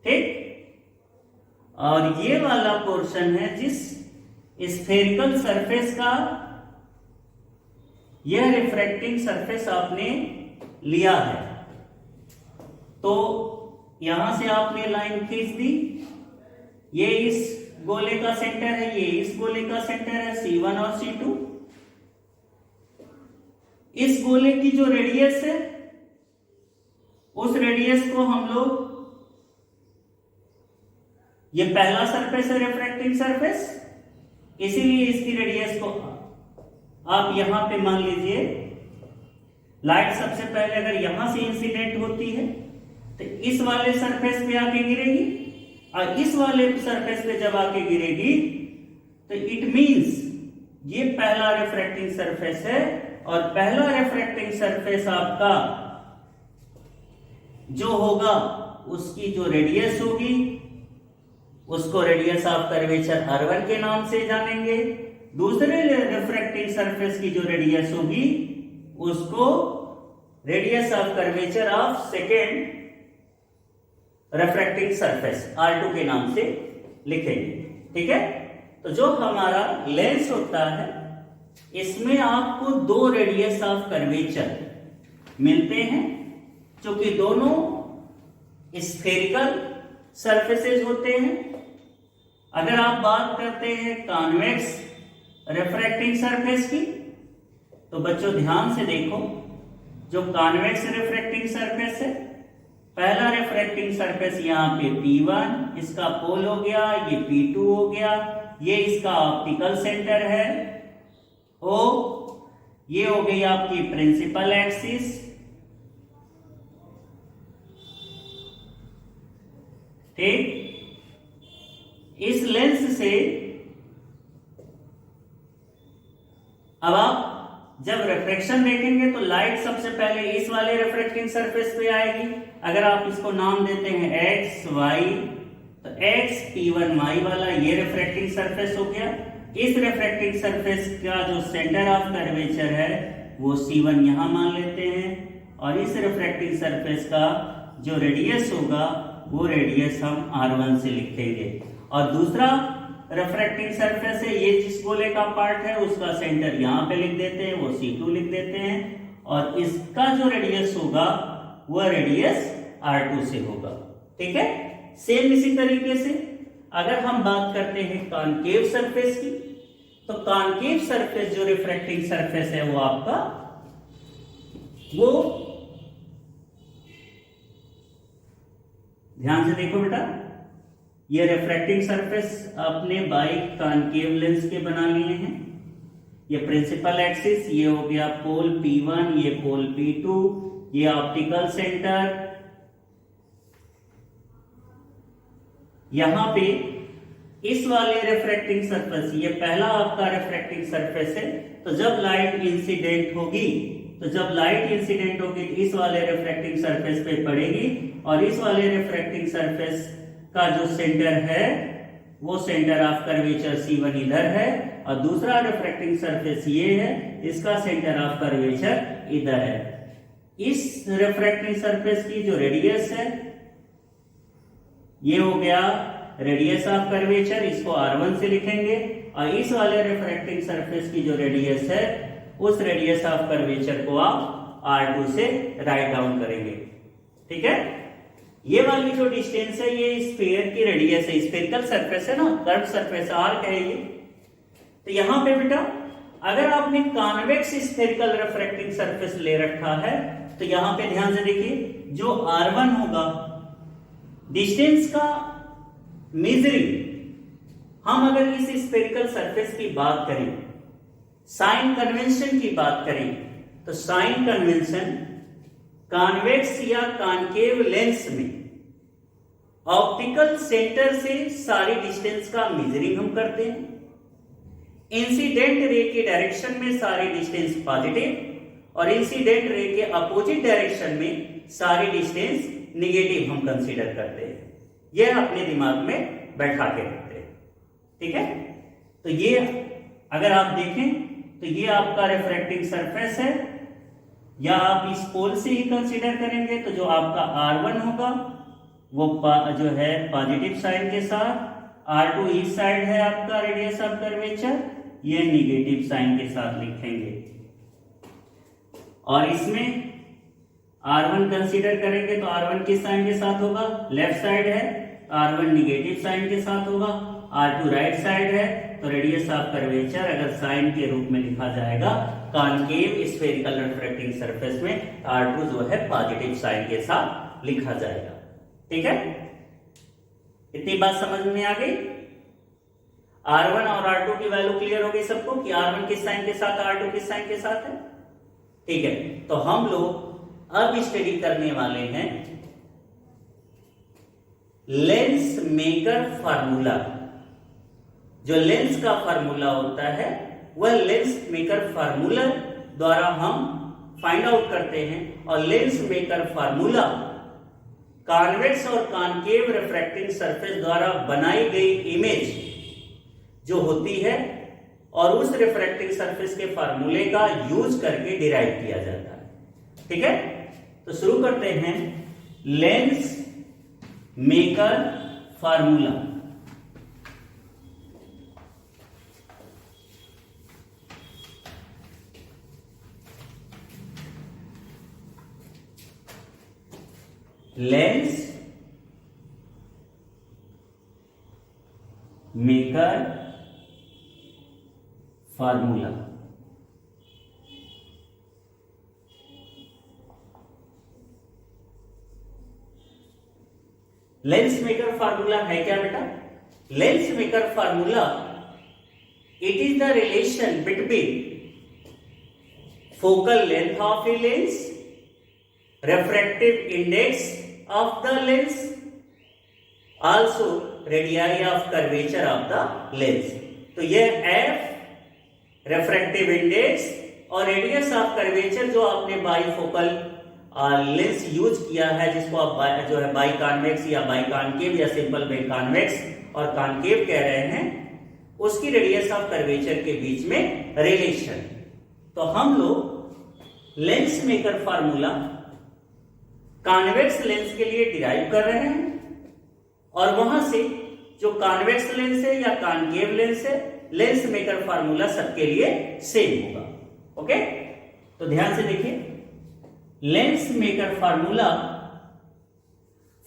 ठीक, और ये वाला पोर्शन है जिस स्फेरिकल सरफेस का यह रिफ्रैक्टिंग सरफेस आपने लिया है। तो यहां से आपने लाइन खींच दी, ये इस गोले का सेंटर है, ये इस गोले का सेंटर है, C1 और C2। इस गोले की जो रेडियस है उस रेडियस को हम लोग, ये पहला सरफेस है रिफ्रैक्टिंग सरफेस, इसीलिए इसकी रेडियस को आप यहां पे मान लीजिए लाइट सबसे पहले अगर यहां से इंसिडेंट होती है तो इस वाले सरफेस पे आके गिरेगी, और इस वाले सरफेस पे जब आके गिरेगी तो इट मींस ये पहला रिफ्रैक्टिंग सरफेस है, और पहला रिफ्रैक्टिंग सरफेस आपका जो होगा उसकी जो रेडियस होगी उसको रेडियस ऑफ कर्वेचर R1 के नाम से जानेंगे। दूसरे रिफ्रैक्टिंग सरफेस की जो रेडियस होगी उसको radius of curvature of second refracting surface R2 के नाम से लिखेंगे। ठीक है, तो जो हमारा लेंस होता है इसमें आपको दो रेडियस ऑफ कर्वेचर मिलते हैं, क्योंकि दोनों स्फेरिकल सरफेसेस होते हैं। अगर आप बात करते हैं कॉन्वेक्स रिफ्रैक्टिंग सरफेस की, तो बच्चों ध्यान से देखो, जो कॉन्वेक्स रिफ्रैक्टिंग सरफेस है, पहला रिफ्रैक्टिंग सरफेस यहाँ पे P1 इसका पोल हो गया, ये P2 हो गया, ये इसका ऑप्टिकल सेंटर है O, ये हो गई आपकी प्रिंसिपल एक्सिस, ठीक। इस लेंस से अब आप जब रिफ्रैक्शन देखेंगे तो लाइट सबसे पहले इस वाले रिफ्रैक्टिंग सरफेस पे आएगी। अगर आप इसको नाम देते हैं X Y, तो X P1 Y वाला ये रिफ्रैक्टिंग सरफेस हो गया। इस रिफ्रैक्टिंग सरफेस का जो सेंटर ऑफ कर्वेचर है वो C1 यहां मान लेते हैं, और इस रिफ्रैक्टिंग सरफेस का जो रेडियस होगा वो रेडियस हम R1 से लिखेंगे। और दूसरा रिफ्रैक्टिंग सरफेस है, ये जिस गोले का पार्ट है उसका सेंटर यहां पे लिख देते हैं, वो C2 लिख देते हैं, और इसका जो रेडियस होगा वह रेडियस R2 से होगा। ठीक है, सेम इसी तरीके से अगर हम बात करते हैं कॉनकेव सरफेस की, तो कॉनकेव सरफेस जो रिफ्रैक्टिंग सरफेस है वो आपका वो, ध्यान से देखो बेटा, ये रिफ्रैक्टिंग सरफेस आपने बाई कॉनकेव लेंस के बना लिए हैं। ये प्रिंसिपल एक्सिस, ये हो गया पोल P1, ये पोल P2, ये ऑप्टिकल सेंटर। यहां पे इस वाले रिफ्रैक्टिंग सरफेस, ये पहला आपका रिफ्रैक्टिंग सरफेस है, तो जब लाइट इंसिडेंट होगी तो इस वाले रिफ्रैक्टिंग सरफेस पे पड़ेगी और इस वाले रिफ्रैक्टिंग सरफेस का जो सेंटर है वो सेंटर ऑफ कर्वेचर C1 इधर है और दूसरा रिफ्रैक्टिंग सरफेस ये है, इसका सेंटर ऑफ कर्वेचर इधर है। इस रिफ्रैक्टिंग सरफेस की जो रेडियस है ये हो गया रेडियस ऑफ कर्वेचर, इसको R1 से लिखेंगे, और इस वाले रिफ्रैक्टिंग सरफेस की जो रेडियस है उस रेडियस ऑफ कर्वेचर को आप R2 से राइट डाउन करेंगे। ठीक है, ये वाली जो डिस्टेंस है ये स्फीयर की रेडियस है, स्फेरिकल सरफेस है ना, कर्व सरफेस आर्क है ये। तो यहां पे बेटा अगर आपने कॉन्वेक्स स्फेरिकल रिफ्रैक्टिंग सरफेस ले रखा है तो यहां पे ध्यान से देखिए, जो R1 होगा डिस्टेंस का मेजरिंग, हम अगर इस स्फेरिकल सरफेस की बात करें, साइन कन्वेंशन की बात करें, तो साइन कन्वेंशन कॉन्वेक्स या कॉनकेव लेंस में ऑप्टिकल सेंटर से सारी डिस्टेंस का मेजरिंग हम करते हैं। इंसिडेंट रे के डायरेक्शन में सारी डिस्टेंस पॉजिटिव और इंसिडेंट रे के अपोजिट डायरेक्शन में सारी डिस्टेंस निगेटिव हम कंसीडर करते हैं। यह अपने दिमाग में बैठा के रखते हैं। ठीक है, तो ये अगर आप देखें तो ये आपका रिफ्रैक्टिंग सरफेस है, या आप इस पोल से ही कंसीडर करेंगे तो जो आपका R1 होगा वो जो है पॉजिटिव साइन के साथ, R2 इस साइड है आपका रेडियस ऑफ कर्वेचर, ये निगेटिव साइन के साथ लिखेंगे। और इसमें R1 कंसीडर करेंगे तो R1 किस साइन के साथ होगा, लेफ्ट साइड है, R1 निगेटिव साइन के साथ होगा, R2 राइट साइड है, तो रेडियस ऑफ कर्वेचर अगर साइन के रूप में लिखा जाएगा कॉनकेव स्फेरिकल रिफ्रैक्टिंग सरफेस में R2 जो है पॉजिटिव साइन के साथ लिखा जाएगा। ठीक है, इतनी बात समझ में आ गई। R1 और R2 की वैल्यू क्लियर हो गई सबको कि R1 किस साइन के साथ, R2 किस साइन के साथ है। ठीक है, तो हम लोग अब स्टडी करने वाले हैं लेंस मेकर फार्मूला। जो लेंस का फार्मूला होता है वह लेंस मेकर फार्मूला द्वारा हम फाइंड आउट करते हैं, और लेंस मेकर फार्मूला कॉन्वेक्स और कॉनकेव रिफ्रैक्टिंग सरफेस द्वारा बनाई गई इमेज जो होती है और उस रिफ्रैक्टिंग सरफेस के फार्मूले का यूज करके डिराइव किया जाता है। ठीक है, तो शुरू करते हैं lens maker formula. Lens maker formula. Lens maker formula है क्या बेटा? Lens maker formula, it is the relation between focal length of a lens, refractive index of the lens, also radii of curvature of the lens। तो यह f refractive index और radius of curvature जो आपने bifocal lens use किया है, जिसको आप जो है बाई कॉन्वेक्स या बाई कॉनकेव या सिंपल बाई कॉन्वेक्स और कॉनकेव कह रहे हैं, उसकी रेडियस ऑफ कर्वेचर के बीच में रिलेशन। तो हम लोग lens maker formula convex lens के लिए डिराइव कर रहे हैं, और वहां से जो कॉन्वेक्स लेंस है या कॉनकेव लेंस है, लेंस मेकर फार्मूला सबके लिए सेम होगा। ओके, तो ध्यान से देखिए, lens maker formula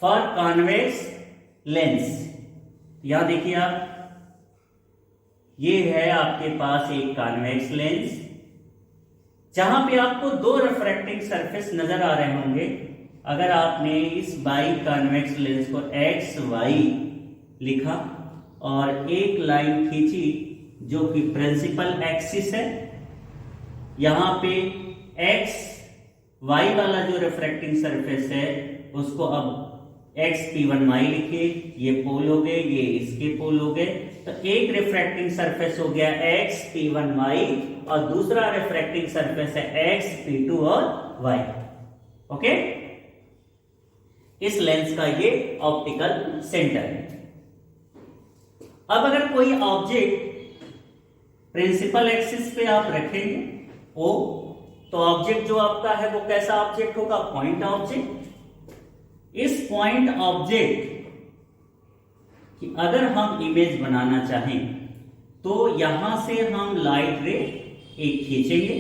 for convex lens. यहां देखिए आप, ये है आपके पास एक कॉन्वेक्स लेंस जहां पे आपको दो रिफ्रैक्टिंग सरफेस नजर आ रहे होंगे। अगर आपने इस बाई कॉन्वेक्स लेंस को एक्स वाई लिखा और एक लाइन खींची जो कि प्रिंसिपल एक्सिस है, यहां पे एक्स वाई वाला जो रिफ्रैक्टिंग सरफेस है उसको अब XP1Y लिखिए, ये पोल हो गए, ये इसके पोल हो गए, तो एक रिफ्रैक्टिंग सरफेस हो गया XP1Y और दूसरा रिफ्रैक्टिंग सरफेस है XP2 और Y। ओके, इस लेंस का ये ऑप्टिकल सेंटर है। अब अगर कोई ऑब्जेक्ट प्रिंसिपल एक्सिस पे आप रखेंगे O, तो ऑब्जेक्ट जो आपका है वो कैसा ऑब्जेक्ट होगा? Point object. इस पॉइंट ऑब्जेक्ट कि अगर हम इमेज बनाना चाहें तो यहां से हम लाइट रे एक खींचेंगे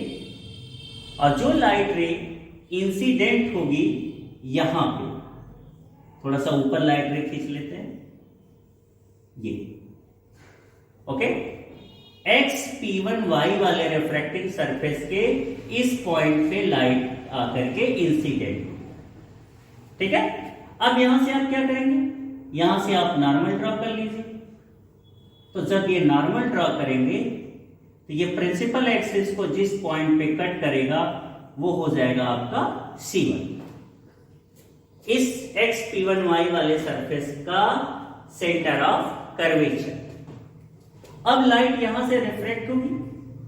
और जो लाइट रे इंसिडेंट होगी यहां पे, थोड़ा सा ऊपर लाइट रे खींच लेते हैं, ये ओके, XP1Y वाले रिफ्रैक्टिंग सरफेस के इस पॉइंट पे लाइट आकर के इंसिडेंट, ठीक है। अब यहां से आप क्या करेंगे? यहां से आप नॉर्मल ड्रॉ कर लीजिए। तो जब ये नॉर्मल ड्रॉ करेंगे तो ये प्रिंसिपल एक्सिस को जिस पॉइंट पे कट करेगा वो हो जाएगा आपका C1, इस XP1Y वाले सरफेस का सेंटर ऑफ कर्वेचर। अब लाइट यहां से रिफ्लेक्ट होगी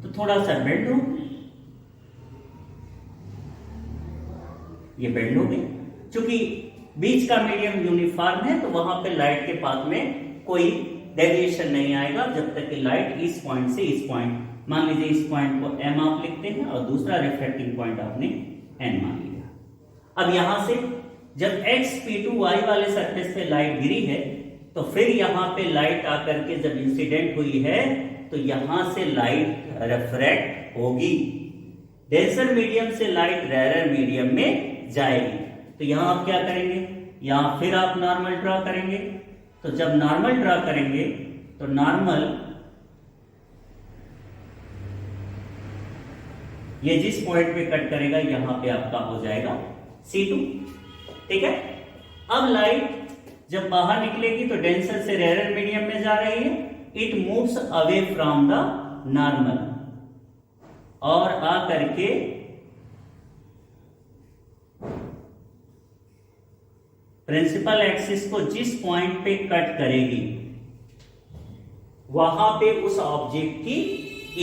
तो थोड़ा सा बेंड होगी, ये बेंड हो गई, क्योंकि बीच का मीडियम यूनिफॉर्म है तो वहां पे लाइट के पाथ में कोई डेविएशन नहीं आएगा जब तक कि लाइट इस पॉइंट से इस पॉइंट, मान लीजिए इस पॉइंट को M आप लिखते हैं और दूसरा रिफ्लेक्टिंग पॉइंट आपने N मान लिया। अब यहां से जब XP2Y वाले सरफेस पे लाइट गिरी है तो फिर यहां पे लाइट आकर के जब इंसिडेंट हुई है तो यहां से लाइट रिफ्रैक्ट होगी, डेंसर मीडियम से लाइट रेयर मीडियम में जाएगी। तो यहां आप क्या करेंगे? यहां फिर आप नॉर्मल ड्रॉ करेंगे। तो जब नॉर्मल ड्रॉ करेंगे तो नॉर्मल ये जिस पॉइंट पे कट करेगा यहां पे आपका हो जाएगा C2, ठीक है। अब लाइट जब बाहर निकलेगी तो डेंसर से रेयर मीडियम में जा रही है, it moves away from the normal और आ करके प्रिंसिपल एक्सिस को जिस पॉइंट पे कट करेगी वहां पे उस ऑब्जेक्ट की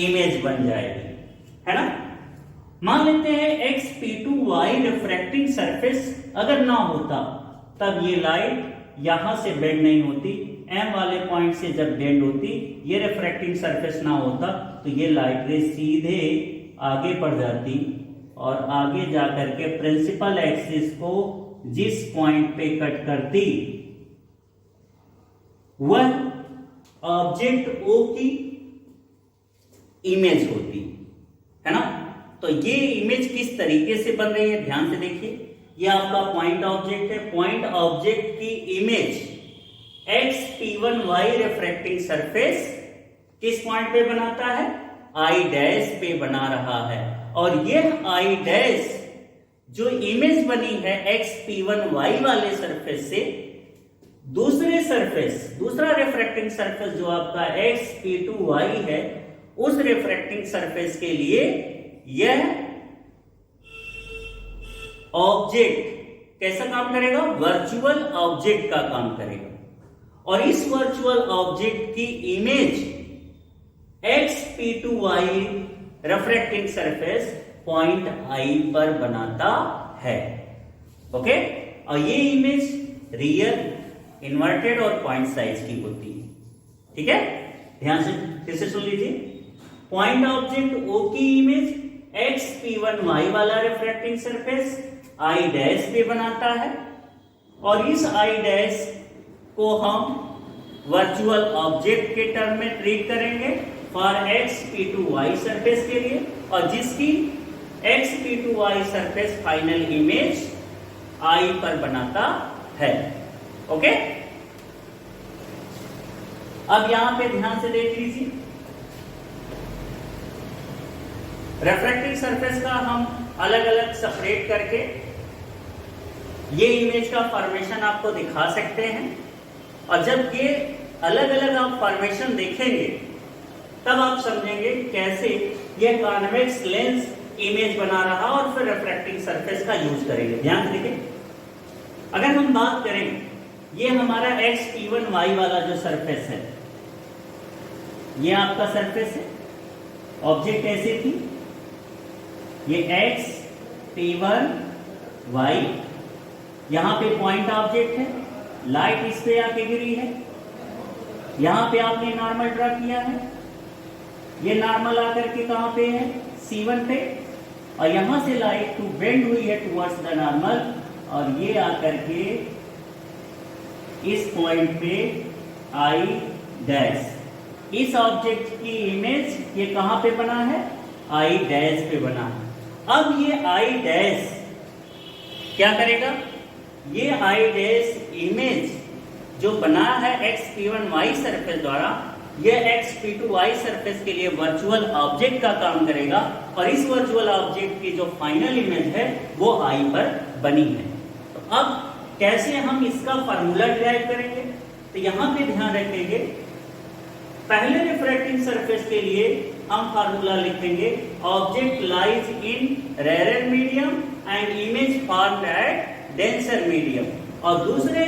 इमेज बन जाएगी, है ना। मान लेते हैं XP2Y रिफ्रैक्टिंग सरफेस अगर ना होता तब ये लाइट यहां से बेंड नहीं होती, M वाले पॉइंट से जब बेंड होती, ये रिफ्रैक्टिंग सरफेस ना होता तो ये लाइट रे सीधे आगे बढ़ जाती और आगे जाकर के प्रिंसिपल एक्सिस को जिस पॉइंट पे कट करती वह ऑब्जेक्ट O की इमेज होती, है ना। तो ये इमेज किस तरीके से बन रही है ध्यान से देखिए। ये आपका पॉइंट ऑब्जेक्ट है, पॉइंट ऑब्जेक्ट की इमेज XP1Y रिफ्रैक्टिंग सरफेस किस पॉइंट पे बनाता है? I डैश पे बना रहा है और यह I डैश जो इमेज बनी है XP1Y वाले सरफेस से दूसरे सरफेस, दूसरा रिफ्रैक्टिंग सरफेस जो आपका XP2Y है, उस रिफ्रैक्टिंग सरफेस के लिए यह ऑब्जेक्ट कैसा काम करेगा? वर्चुअल ऑब्जेक्ट का काम करेगा और इस वर्चुअल ऑब्जेक्ट की image XP2Y refracting surface point I पर बनाता है, ओके। और ये इमेज रियल, इन्वर्टेड और पॉइंट साइज की होती है, ठीक है। ध्यान से फिर से सुन लीजिए। पॉइंट ऑब्जेक्ट O की इमेज XP1Y वाला रिफ्रैक्टिंग सरफेस I डैश पे बनाता है और इस I डैश को हम वर्चुअल ऑब्जेक्ट के टर्म में ट्रीट करेंगे फॉर XP2Y सरफेस के लिए, और जिसकी XP2Y surface final image I पर बनाता है, ओके। अब यहां पे ध्यान से देख लीजिए, रिफ्रैक्टिंग सरफेस का हम अलग अलग सेपरेट करके ये इमेज का फॉर्मेशन आपको दिखा सकते हैं, और जब ये अलग अलग आप फॉर्मेशन देखेंगे तब आप समझेंगे कैसे ये कॉन्वेक्स लेंस इमेज बना रहा और फिर रिफ्रैक्टिंग सरफेस का यूज करेंगे। ध्यान से देखिए, अगर हम बात करें ये हमारा एक्स P1 y वाला जो सरफेस है, ये आपका सरफेस है, ऑब्जेक्ट ऐसे थी, ये एक्स P1 y, यहां पे पॉइंट ऑब्जेक्ट है, लाइट इस पे आके गिरी है, यहां पे आपने नॉर्मल ड्रा किया है, ये नॉर्मल आकर के कहां पे है, C1 पे, और यहां से लाइट टू बेंड हुई है टुवर्ड्स द नॉर्मल, और ये आकर के इस पॉइंट पे I डैश, इस ऑब्जेक्ट की इमेज ये कहां पे बना है, I डैश पे बना है। अब ये I डैश क्या करेगा, ये I डैश इमेज जो बना है एक्स P1 y सरफेस द्वारा, ये एक्स P2 y सरफेस के लिए वर्चुअल ऑब्जेक्ट का काम करेगा, और इस वर्चुअल ऑब्जेक्ट की जो फाइनल इमेज है वो I पर बनी है। तो अब कैसे हम इसका फार्मूला डिराइव करेंगे, तो यहां पे ध्यान रखेंगे, पहले रिफ्रैक्टिंग सरफेस के लिए हम फार्मूला लिखेंगे, object lies in rare medium and image formed at denser medium, और दूसरे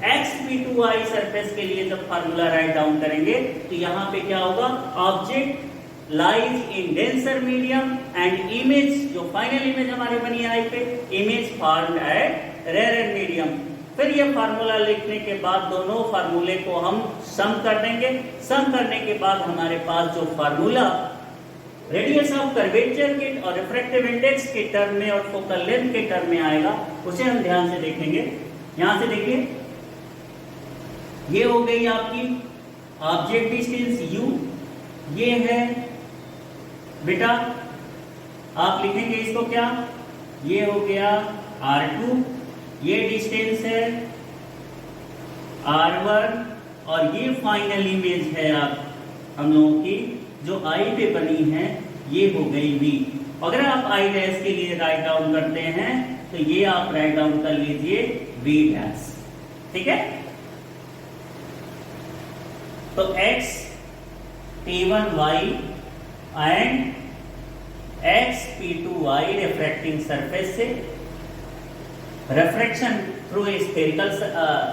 एक्स P2y सरफेस के लिए जब फार्मूला राइट डाउन करेंगे तो यहां पे क्या होगा, object lies in denser medium and image, जो फाइनल इमेज हमारी बनी है आई पे, image formed at rare medium. फिर ये फार्मूला लिखने के बाद दोनों फार्मूले को हम सम कर देंगे, सम करने के बाद हमारे पास जो फार्मूला रेडियस ऑफ कर्वेचर के और रिफ्रैक्टिव इंडेक्स के टर्म में और फोकल लेंथ के टर्म में आएगा, उसे हम ध्यान से देखेंगे। यहां से देखिए, ये हो गई आपकी ऑब्जेक्ट डिस्टेंस u, ये है बेटा, आप लिखेंगे इसको क्या, ये हो गया r2, ये डिस्टेंस है r1, और ये फाइनल इमेज है आप हम लोगों की जो I पे बनी है, ये हो गई v। अगर आप I डैश के लिए राइट डाउन करते हैं तो ये आप राइट डाउन कर लीजिए v डैश, ठीक है। तो x P1 y and x P2 y refracting surface से refraction through spherical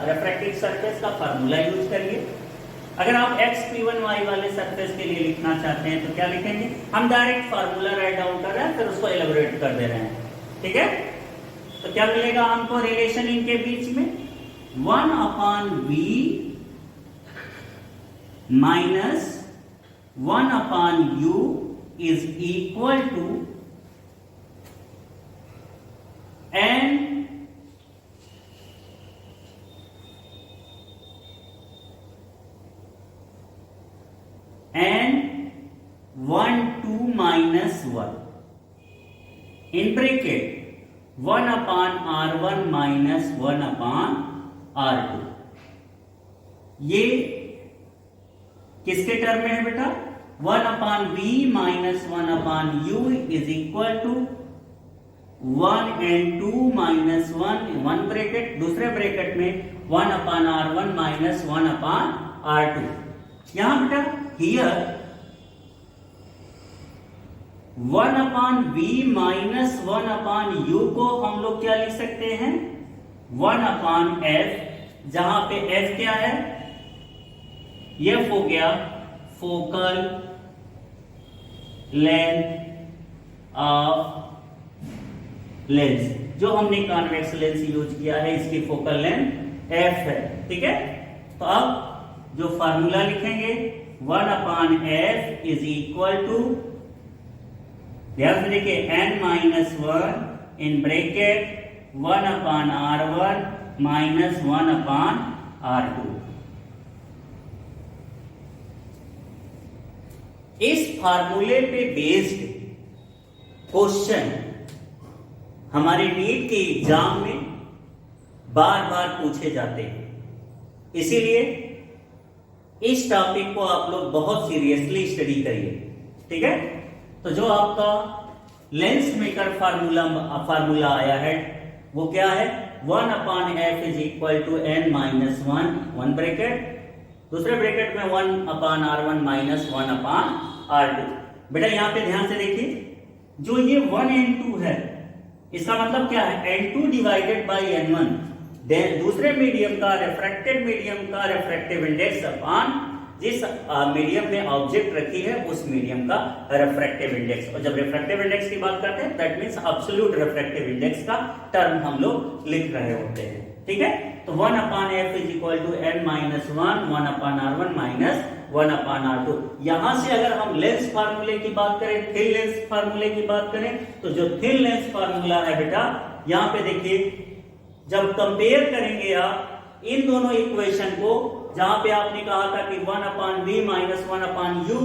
refractive surface का फार्मूला यूज करिए। अगर आप x P1 y वाले सरफेस के लिए लिखना चाहते हैं तो क्या लिखेंगे, हम डायरेक्ट फार्मूला राइट डाउन कर रहे हैं, फिर उसको एलेबोरेट कर दे रहे हैं, ठीक है। तो क्या मिलेगा हमको रिलेशन इनके बीच में, 1/v minus 1/u is equal to n n1 2 minus 1 in bracket 1/r1 minus 1/r2। ये किसके टर्म में है बेटा, 1/v minus 1/u is equal to 1n2 minus 1 bracket, दूसरे ब्रैकेट में 1/r1 माइनस 1/r2। यहां बेटा हियर 1/v माइनस 1/u को हम लोग क्या लिख सकते हैं, 1/f, जहां पे f क्या है, f हो गया फोकल लेंथ ऑफ लेंस, जो हमने कॉन्वेक्स लेंस यूज किया है इसकी फोकल लेंथ f है, ठीक है। तो अब जो फार्मूला लिखेंगे 1/f इज इक्वल टू, ध्यान से देखिए, n minus 1 in bracket 1/r1 minus 1/r2। इस फार्मूले पे बेस्ड क्वेश्चन हमारे नीट के एग्जाम में बार बार पूछे जाते हैं, इसीलिए इस टॉपिक को आप लोग बहुत सीरियसली स्टडी करिए, ठीक है। तो जो आपका लेंस मेकर फार्मूला आया है वो क्या है, 1/f is equal to n minus 1 bracket, दूसरे ब्रैकेट में 1/r1 माइनस 1/r2। बेटा यहां पे ध्यान से देखिए, जो ये 1n2 है इसका मतलब क्या है, n2 डिवाइडेड बाई n1, दूसरे मीडियम का रिफ्रैक्टेड मीडियम का रिफ्रैक्टिव इंडेक्स अपॉन जिस मीडियम में ऑब्जेक्ट रखी है उस मीडियम का रिफ्रैक्टिव इंडेक्स। और जब रिफ्रैक्टिव इंडेक्स की बात करते हैं that means absolute refractive index का टर्म हम लोग लिख रहे होते हैं। ठीक है, तो 1/f is equal to n minus 1 1/r1 minus 1/r2। यहां से अगर हम लेंस फार्मूले की बात करें, थिन लेंस फार्मूले की बात करें, तो जो थिन लेंस फार्मूला है बेटा, यहां पे देखिए जब कंपेयर करेंगे आप इन दोनों इक्वेशन को, जहां पे आपने कहा था कि 1/v माइनस 1/u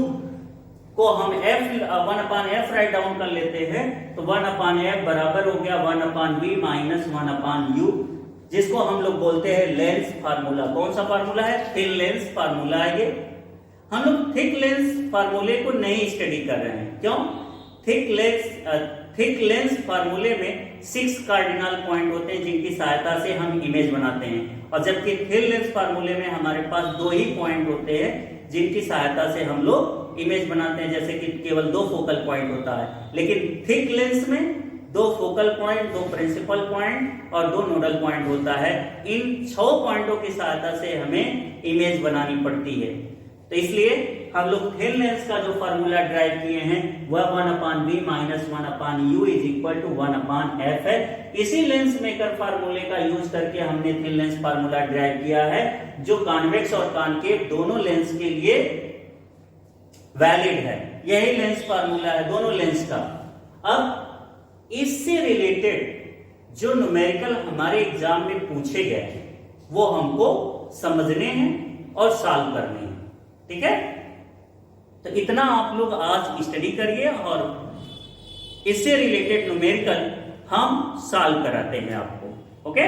को हम 1/f राइट डाउन कर लेते हैं, तो 1/f बराबर हो गया 1/v माइनस 1/u, जिसको हम लोग बोलते हैं लेंस फार्मूला। कौन सा फार्मूला है? थिन लेंस फार्मूला है ये। हम लोग थिक लेंस फार्मूले को नहीं स्टडी कर रहे हैं। क्यों? थिक लेंस फार्मूले में 6 कार्डिनल पॉइंट होते हैं जिनकी सहायता से हम इमेज बनाते हैं, और जबकि थिन लेंस फार्मूले में हमारे पास 2 ही पॉइंट होते हैं जिनकी सहायता से हम लोग इमेज बनाते हैं, जैसे कि केवल 2 फोकल पॉइंट होता है। लेकिन थिक लेंस में 2 फोकल पॉइंट, 2 प्रिंसिपल पॉइंट और 2 नोडल पॉइंट होता है। इन 6 पॉइंटों की सहायता से हमें इमेज बनानी पड़ती है। तो इसलिए हम लोग थिन लेंस का जो फार्मूला ड्राइव किए हैं वह 1/v minus 1/u is equal to 1/f है। इसी लेंस मेकर फार्मूले का यूज करके हमने थिन लेंस फार्मूला ड्राइव किया है, जो कॉन्वेक्स और कॉनकेव दोनों लेंस के लिए वैलिड है। यही लेंस फार्मूला है दोनों लेंस का। अब इससे रिलेटेड जो न्यूमेरिकल हमारे एग्जाम में पूछे गए वो हमको समझने हैं और सॉल्व करने हैं। ठीक है, तो इतना आप लोग आज स्टडी करिए और इससे रिलेटेड न्यूमेरिकल हम सॉल्व कराते हैं आपको। ओके।